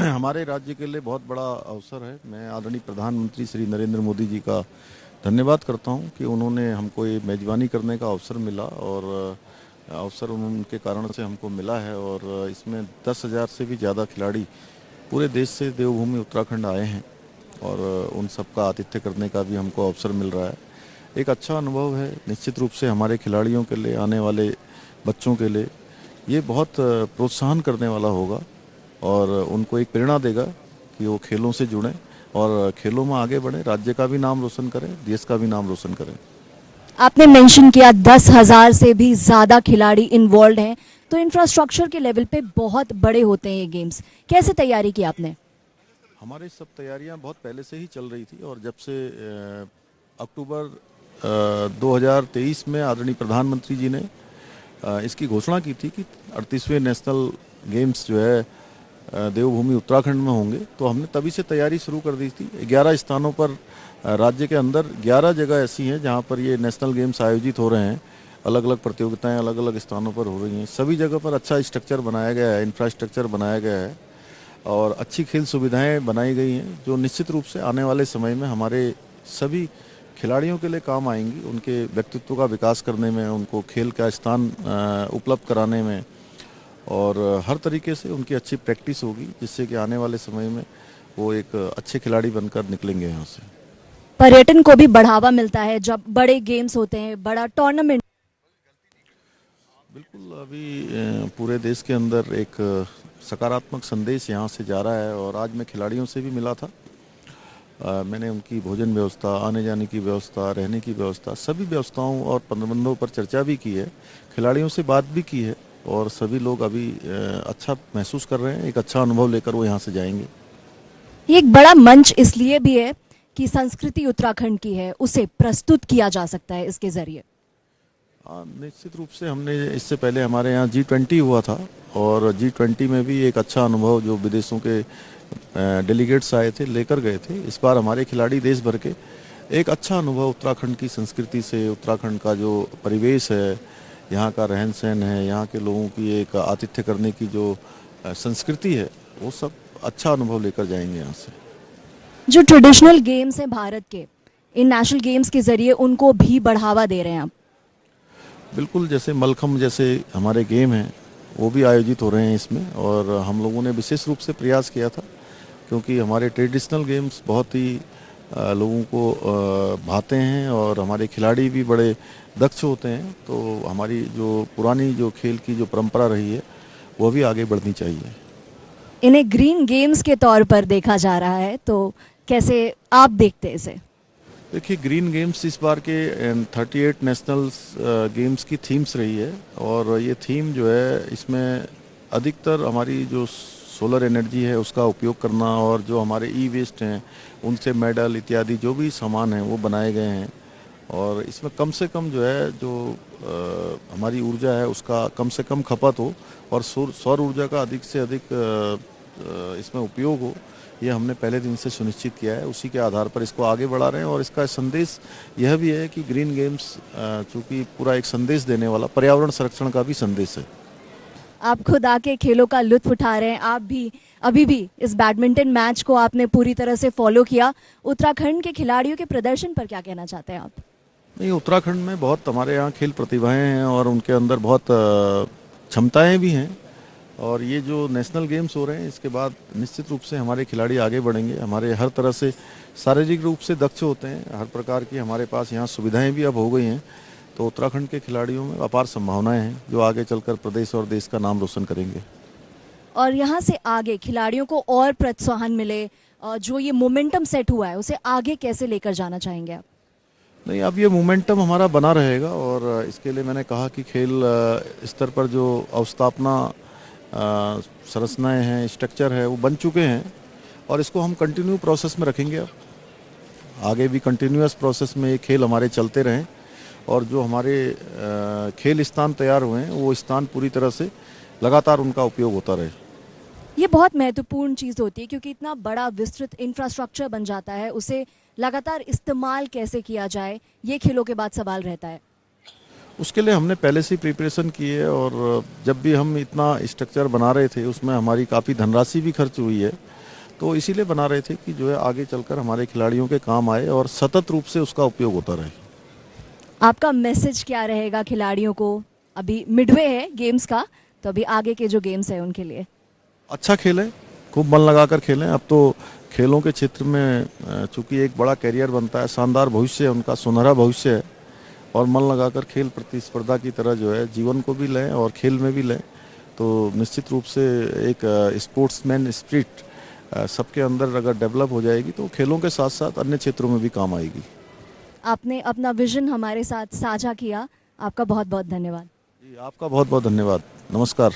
हमारे राज्य के लिए बहुत बड़ा अवसर है। मैं आदरणीय प्रधानमंत्री श्री नरेंद्र मोदी जी का धन्यवाद करता हूं कि उन्होंने हमको ये मेज़बानी करने का अवसर मिला और अवसर उनके कारण से हमको मिला है। और इसमें 10,000 से भी ज़्यादा खिलाड़ी पूरे देश से देवभूमि उत्तराखंड आए हैं और उन सबका आतिथ्य करने का भी हमको अवसर मिल रहा है। एक अच्छा अनुभव है निश्चित रूप से हमारे खिलाड़ियों के लिए, आने वाले बच्चों के लिए ये बहुत प्रोत्साहन करने वाला होगा और उनको एक प्रेरणा देगा कि वो खेलों से जुड़ें और खेलों में आगे बढ़ें, राज्य का भी नाम रोशन करें, देश का भी नाम रोशन करें। आपने मेंशन किया 10,000 से भी ज़्यादा खिलाड़ी इन्वॉल्व हैं, तो इंफ्रास्ट्रक्चर के लेवल पे बहुत बड़े होते हैं ये गेम्स। कैसे तैयारी की आपने? हमारी सब तैयारियां बहुत पहले से ही चल रही थी और जब से अक्टूबर 2023 में आदरणीय प्रधानमंत्री जी ने इसकी घोषणा की थी कि 38वें नेशनल गेम्स जो है देवभूमि उत्तराखंड में होंगे, तो हमने तभी से तैयारी शुरू कर दी थी। 11 स्थानों पर राज्य के अंदर 11 जगह ऐसी हैं जहां पर ये नेशनल गेम्स आयोजित हो रहे हैं। अलग अलग प्रतियोगिताएं अलग अलग स्थानों पर हो रही हैं। सभी जगह पर अच्छा स्ट्रक्चर बनाया गया है, इंफ्रास्ट्रक्चर बनाया गया है और अच्छी खेल सुविधाएं बनाई गई हैं, जो निश्चित रूप से आने वाले समय में हमारे सभी खिलाड़ियों के लिए काम आएंगी। उनके व्यक्तित्व का विकास करने में, उनको खेल का स्थान उपलब्ध कराने में और हर तरीके से उनकी अच्छी प्रैक्टिस होगी, जिससे कि आने वाले समय में वो एक अच्छे खिलाड़ी बनकर निकलेंगे यहाँ से। पर्यटन को भी बढ़ावा मिलता है जब बड़े गेम्स होते हैं, बड़ा टूर्नामेंट। बिल्कुल, अभी पूरे देश के अंदर एक सकारात्मक संदेश यहाँ से जा रहा है और आज मैं खिलाड़ियों से भी मिला था। मैंने उनकी भोजन व्यवस्था, आने जाने की व्यवस्था, रहने की व्यवस्था, सभी व्यवस्थाओं और प्रबंधों पर चर्चा भी की है, खिलाड़ियों से बात भी की है और सभी लोग अभी अच्छा महसूस कर रहे हैं। एक अच्छा अनुभव लेकर वो यहाँ से जाएंगे। ये एक बड़ा मंच इसलिए भी है कि संस्कृति उत्तराखंड की है, उसे प्रस्तुत किया जा सकता है इसके जरिए। निश्चित रूप से हमने इससे पहले हमारे यहाँ G20 हुआ था और G20 में भी एक अच्छा अनुभव जो विदेशों के डेलीगेट्स आए थे लेकर गए थे। इस बार हमारे खिलाड़ी देश भर के एक अच्छा अनुभव उत्तराखंड की संस्कृति से, उत्तराखंड का जो परिवेश है, यहाँ का रहन सहन है, यहाँ के लोगों की एक आतिथ्य करने की जो संस्कृति है, वो सब अच्छा अनुभव लेकर जाएंगे यहाँ से। जो ट्रेडिशनल गेम्स हैं भारत के, इन नेशनल गेम्स के जरिए उनको भी बढ़ावा दे रहे हैं आप? बिल्कुल, जैसे मलखम्ब जैसे हमारे गेम हैं वो भी आयोजित हो रहे हैं इसमें और हम लोगों ने विशेष रूप से प्रयास किया था क्योंकि हमारे ट्रेडिशनल गेम्स बहुत ही लोगों को भाते हैं और हमारे खिलाड़ी भी बड़े दक्ष होते हैं। तो हमारी जो पुरानी जो खेल की जो परंपरा रही है वो भी आगे बढ़नी चाहिए। इन्हें ग्रीन गेम्स के तौर पर देखा जा रहा है, तो कैसे आप देखते हैं इसे? देखिए, ग्रीन गेम्स इस बार के 38 नेशनल गेम्स की थीम्स रही है और ये थीम जो है इसमें अधिकतर हमारी जो सोलर एनर्जी है उसका उपयोग करना और जो हमारे ई वेस्ट हैं उनसे मेडल इत्यादि जो भी सामान हैं वो बनाए गए हैं और इसमें कम से कम जो है जो हमारी ऊर्जा है उसका कम से कम खपत हो और सौर ऊर्जा का अधिक से अधिक इसमें उपयोग हो, ये हमने पहले दिन से सुनिश्चित किया है। उसी के आधार पर इसको आगे बढ़ा रहे हैं और इसका संदेश यह भी है कि ग्रीन गेम्स चूँकि पूरा एक संदेश देने वाला पर्यावरण संरक्षण का भी संदेश है। आप खुद आके खेलों का लुत्फ उठा रहे हैं, आप भी अभी भी इस बैडमिंटन मैच को आपने पूरी तरह से फॉलो किया। उत्तराखंड के खिलाड़ियों के प्रदर्शन पर क्या कहना चाहते हैं आप? नहीं, उत्तराखंड में बहुत हमारे यहाँ खेल प्रतिभाएं हैं और उनके अंदर बहुत क्षमताएं भी हैं और ये जो नेशनल गेम्स हो रहे हैं इसके बाद निश्चित रूप से हमारे खिलाड़ी आगे बढ़ेंगे। हमारे हर तरह से शारीरिक रूप से दक्ष होते हैं, हर प्रकार की हमारे पास यहाँ सुविधाएं भी अब हो गई हैं, तो उत्तराखंड के खिलाड़ियों में अपार संभावनाएं हैं जो आगे चलकर प्रदेश और देश का नाम रोशन करेंगे। और यहाँ से आगे खिलाड़ियों को और प्रोत्साहन मिले, जो ये मोमेंटम सेट हुआ है उसे आगे कैसे लेकर जाना चाहेंगे आप? नहीं, अब ये मोमेंटम हमारा बना रहेगा और इसके लिए मैंने कहा कि खेल स्तर पर जो अवस्थापना संरचनाएं हैं, स्ट्रक्चर है, वो बन चुके हैं और इसको हम कंटिन्यू प्रोसेस में रखेंगे। अब आगे भी कंटिन्यूअस प्रोसेस में ये खेल हमारे चलते रहें और जो हमारे खेल स्थान तैयार हुए हैं वो स्थान पूरी तरह से लगातार उनका उपयोग होता रहे। ये बहुत महत्वपूर्ण चीज़ होती है क्योंकि इतना बड़ा विस्तृत इंफ्रास्ट्रक्चर बन जाता है, उसे लगातार इस्तेमाल कैसे किया जाए, ये खेलों के बाद सवाल रहता है। उसके लिए हमने पहले से प्रिपरेशन की है और जब भी हम इतना स्ट्रक्चर बना रहे थे उसमें हमारी काफ़ी धनराशि भी खर्च हुई है तो इसीलिए बना रहे थे कि जो है आगे चलकर हमारे खिलाड़ियों के काम आए और सतत रूप से उसका उपयोग होता रहे। आपका मैसेज क्या रहेगा खिलाड़ियों को? अभी मिडवे है गेम्स का, तो अभी आगे के जो गेम्स है उनके लिए। अच्छा खेलें, खूब मन लगाकर खेलें। अब तो खेलों के क्षेत्र में चूंकि एक बड़ा करियर बनता है, शानदार भविष्य है उनका, सुनहरा भविष्य है, और मन लगाकर खेल प्रतिस्पर्धा की तरह जो है जीवन को भी लें और खेल में भी लें, तो निश्चित रूप से एक स्पोर्ट्समैन स्पिरिट सबके अंदर अगर डेवलप हो जाएगी तो खेलों के साथ साथ अन्य क्षेत्रों में भी काम आएगी। आपने अपना विजन हमारे साथ साझा किया, आपका बहुत बहुत धन्यवाद। जी, आपका बहुत बहुत धन्यवाद। नमस्कार।